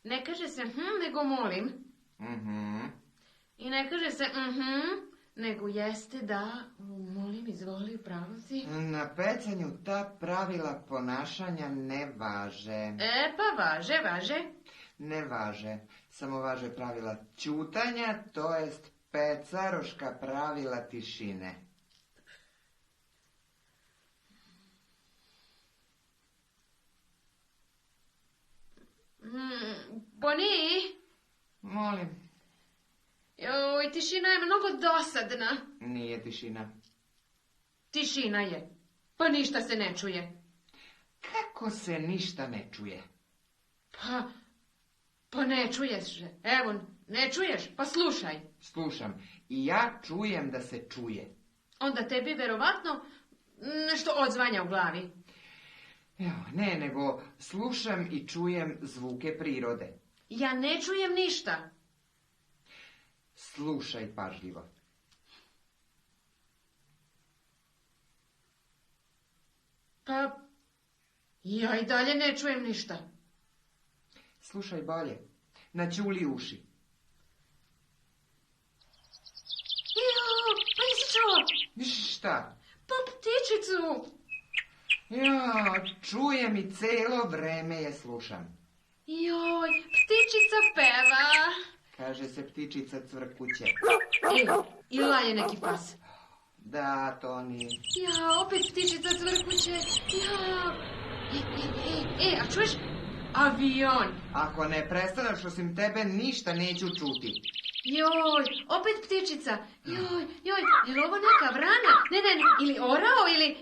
Ne kaže se nego molim. I ne kaže se nego jeste, da, molim, izvoli, pravo si. Na pecanju ta pravila ponašanja ne važe. Pa važe. Ne važe, samo važe pravila ćutanja, to jest pecaroška pravila tišine. Boni? Molim. Joj, tišina je mnogo dosadna. Nije tišina. Tišina je. Pa ništa se ne čuje. Kako se ništa ne čuje? Pa ne čuješ. Evo, ne čuješ, pa slušaj. Slušam. I ja čujem da se čuje. Onda tebi verovatno nešto odzvanja u glavi. Evo, ne, nego slušam i čujem zvuke prirode. Ja ne čujem ništa. Slušaj pažljivo. Pa, ja i dalje ne čujem ništa. Slušaj bolje. Naćuli uši. Pa nisi čuo? Šta? Pa ptičicu. Čujem i celo vreme je slušam. Joj, ptičica peva. Kaže se ptičica Cvrkuće. I laje neki pas. Da, to nije. Opet ptičica Cvrkuće. A čuješ? Avion. Ako ne prestanaš osim tebe, ništa neću čuti. Joj, opet ptičica. Joj, je li ovo neka vrana? Ne, ili orao, ili...